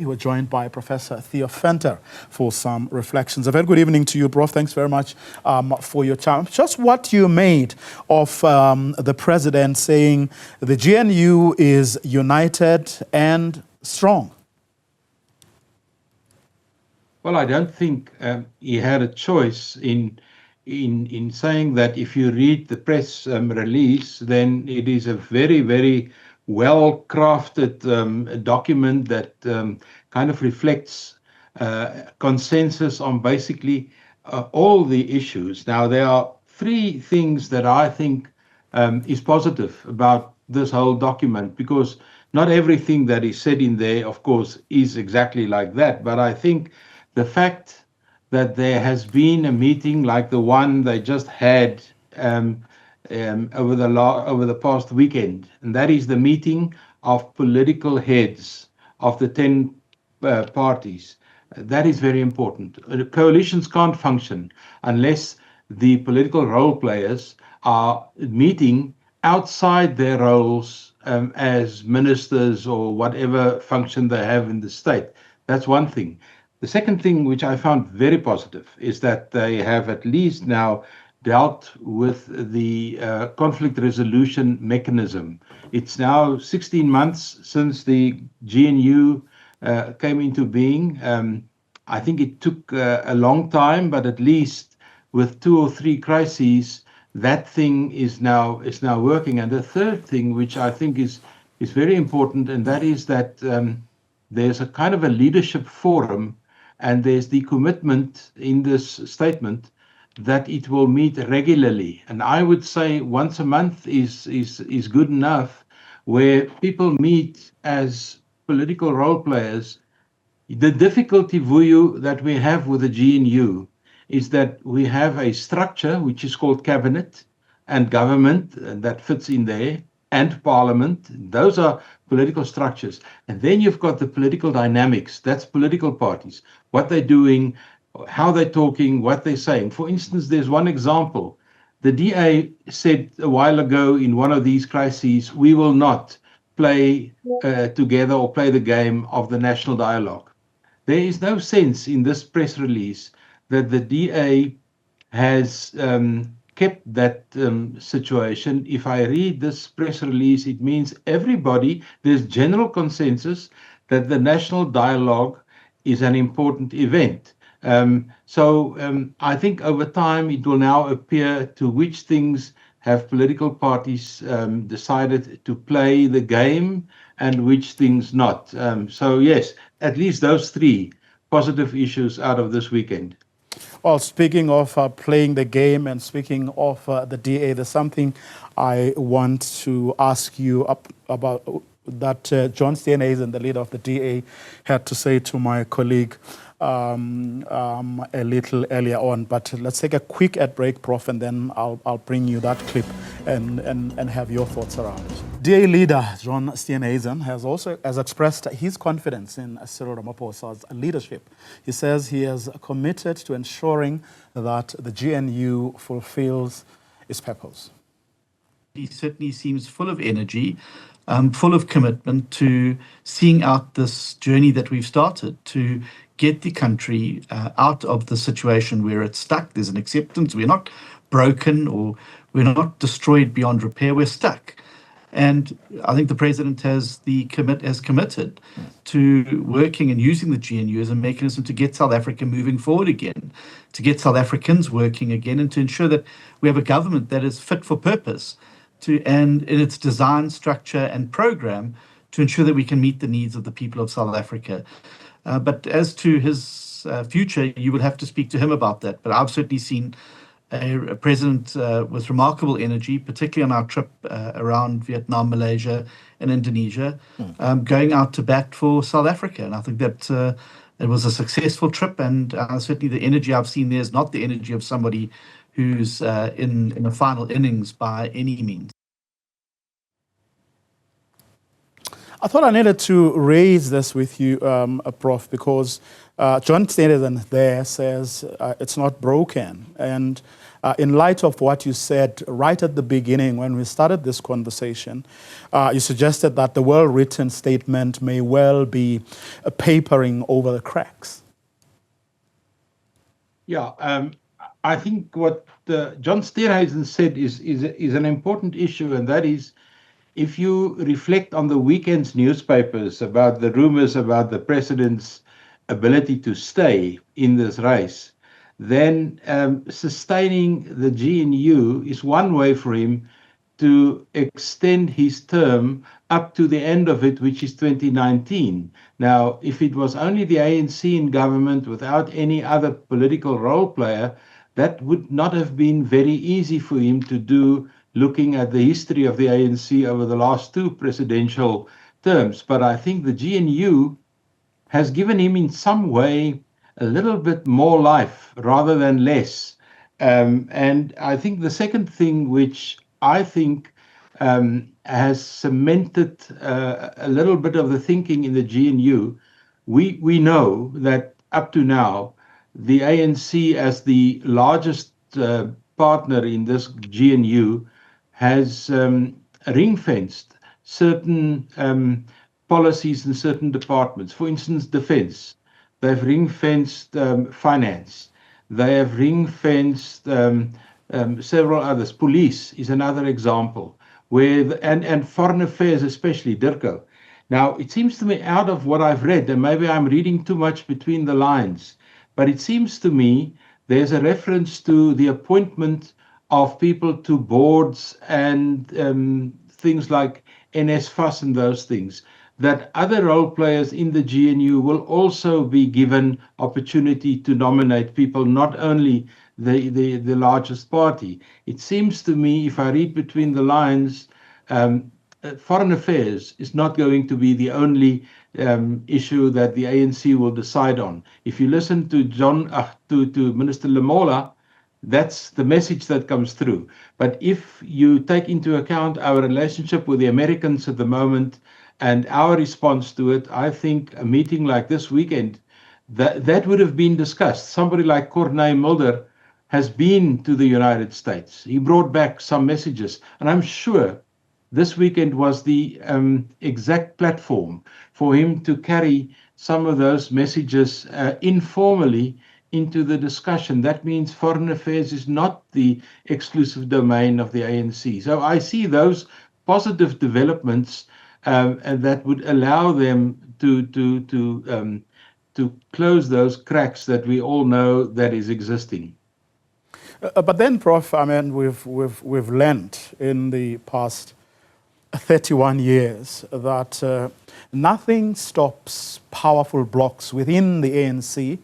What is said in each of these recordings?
We're joined by Professor Theo Venter for some reflections. A very good evening to you, Prof. Thanks very much for your time. Just what you made of the president saying the GNU is united and strong. Well, I don't think he had a choice in saying that. If you read the press release, then it is a very, very well-crafted document that kind of reflects consensus on basically all the issues. Now, there are three things that I think is positive about this whole document, because not everything that is said in there, of course, is exactly like that. But I think the fact that there has been a meeting like the one they just had over the past weekend, and that is the meeting of political heads of the 10 parties. That is very important. Coalitions can't function unless the political role players are meeting outside their roles as ministers or whatever function they have in the state. That's one thing. The second thing, which I found very positive, is that they have at least now dealt with the conflict resolution mechanism. It's now 16 months since the GNU came into being. I think it took a long time, but at least with 2 or 3 crises, that thing is now working. And the third thing, which I think is very important, and that is that there's a kind of a leadership forum, and there's the commitment in this statement that it will meet regularly. And I would say once a month is good enough, where people meet as political role players. The difficulty, Vuyo, that we have with the GNU is that we have a structure which is called cabinet and government, and that fits in there, and parliament. Those are political structures. And then you've got the political dynamics. That's political parties, what they're doing, how they're talking, what they're saying. For instance, there's one example. The DA said a while ago in one of these crises, we will not play together or play the game of the national dialogue. There is no sense in this press release that the DA has kept that situation. If I read this press release, it means everybody, there's general consensus that the national dialogue is an important event. I think over time it will now appear to which things have political parties decided to play the game and which things not. Yes, at least those 3 positive issues out of this weekend. Well, speaking of playing the game and speaking of the DA, there's something I want to ask you about that John Steenhuisen, the leader of the DA, had to say to my colleague a little earlier on. But let's take a quick ad break, Prof, and then I'll bring you that clip and have your thoughts around it. DA leader John Steenhuisen has expressed his confidence in Cyril Ramaphosa's leadership. He says he is committed to ensuring that the GNU fulfills its purpose. He certainly seems full of energy, full of commitment to seeing out this journey that we've started to get the country out of the situation where it's stuck. There's an acceptance. We're not broken or we're not destroyed beyond repair. We're stuck. And I think the president has committed to working and using the GNU as a mechanism to get South Africa moving forward again, to get South Africans working again, and to ensure that we have a government that is fit for purpose and in its design, structure and program to ensure that we can meet the needs of the people of South Africa. But as to his future, you would have to speak to him about that. But I've certainly seen a president with remarkable energy, particularly on our trip around Vietnam, Malaysia and Indonesia, going out to bat for South Africa. And I think that it was a successful trip, and certainly the energy I've seen there is not the energy of somebody who's in the final innings by any means. I thought I needed to raise this with you, Prof, because John Steenhuisen there says it's not broken. And in light of what you said right at the beginning when we started this conversation, you suggested that the well-written statement may well be papering over the cracks. Yeah, I think what John Steenhuisen said is an important issue, and that is, if you reflect on the weekend's newspapers about the rumors about the president's ability to stay in this race, then sustaining the GNU is one way for him to extend his term up to the end of it, which is 2019. Now, if it was only the ANC in government without any other political role player, that would not have been very easy for him to do, looking at the history of the ANC over the last two presidential terms. But I think the GNU has given him in some way a little bit more life rather than less. And I think the second thing which I think has cemented a little bit of the thinking in the GNU, we know that up to now, the ANC as the largest partner in this GNU has ring-fenced certain policies in certain departments. For instance, defense. They've ring-fenced finance. They have ring-fenced several others. Police is another example, where and foreign affairs, especially DIRCO. Now, it seems to me, out of what I've read, and maybe I'm reading too much between the lines, but it seems to me there's a reference to the appointment of people to boards and things like NSFAS and those things, that other role players in the GNU will also be given opportunity to nominate people, not only the largest party. It seems to me, if I read between the lines, foreign affairs is not going to be the only issue that the ANC will decide on. If you listen to to Minister Lamola, that's the message that comes through. But if you take into account our relationship with the Americans at the moment and our response to it, I think a meeting like this weekend, that would have been discussed. Somebody like Corneille Mulder has been to the United States. He brought back some messages, and I'm sure this weekend was the exact platform for him to carry some of those messages informally into the discussion. That means foreign affairs is not the exclusive domain of the ANC. So I see those positive developments and that would allow them to close those cracks that we all know that is existing. But then, Prof, I mean, we've learned in the past 31 years that nothing stops powerful blocs within the ANC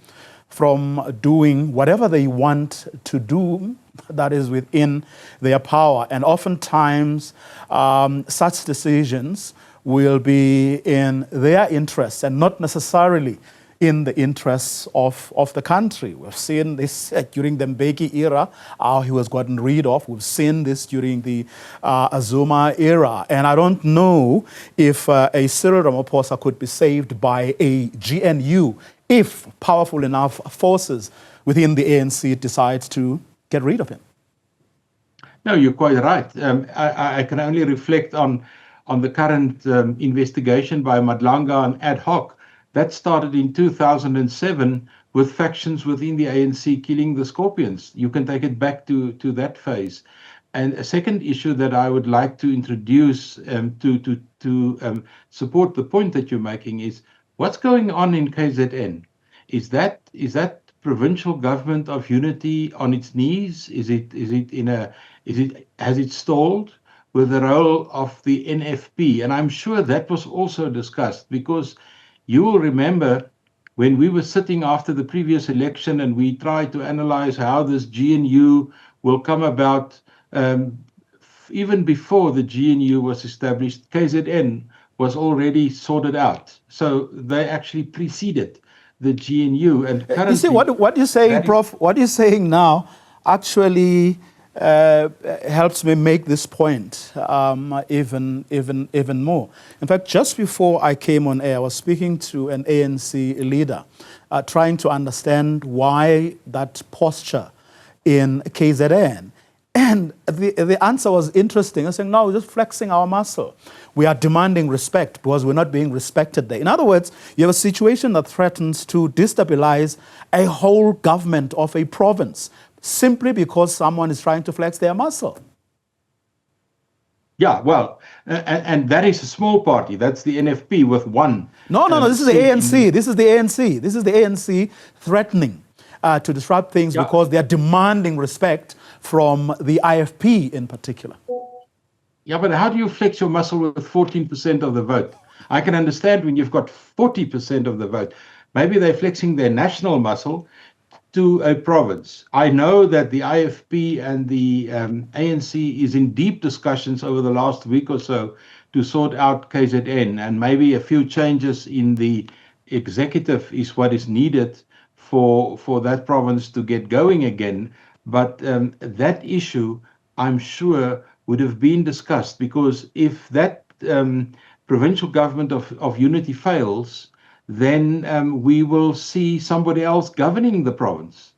from doing whatever they want to do that is within their power. And oftentimes, such decisions will be in their interests and not necessarily in the interests of the country. We've seen this during the Mbeki era, how he was gotten rid of. We've seen this during the Azuma era. And I don't know if a Cyril Ramaphosa could be saved by a GNU if powerful enough forces within the ANC decide to get rid of him. No, you're quite right. I can only reflect on the current investigation by Madlanga on ad hoc. That started in 2007 with factions within the ANC killing the Scorpions. You can take it back to that phase. And a second issue that I would like to introduce to support the point that you're making is what's going on in KZN. Is that provincial government of unity on its knees? Has it stalled with the role of the NFP? And I'm sure that was also discussed, because you will remember when we were sitting after the previous election and we tried to analyze how this GNU will come about. Even before the GNU was established, KZN was already sorted out. So they actually preceded the GNU. And currently, you see, what you're saying, Prof, what you're saying now actually helps me make this point even more. In fact, just before I came on air, I was speaking to an ANC leader, trying to understand why that posture in KZN. And the answer was interesting. I was saying, no, we're just flexing our muscle. We are demanding respect because we're not being respected there. In other words, you have a situation that threatens to destabilize a whole government of a province simply because someone is trying to flex their muscle. Yeah, well, and that is a small party. That's the NFP with one. No, this is the ANC. This is the ANC. This is the ANC threatening to disrupt things because they are demanding respect from the IFP in particular. Yeah, but how do you flex your muscle with 14% of the vote? I can understand when you've got 40% of the vote. Maybe they're flexing their national muscle to a province. I know that the IFP and the ANC is in deep discussions over the last week or so to sort out KZN, and maybe a few changes in the executive is what is needed for that province to get going again. But that issue, I'm sure, would have been discussed, because if that provincial government of unity fails, then we will see somebody else governing the province.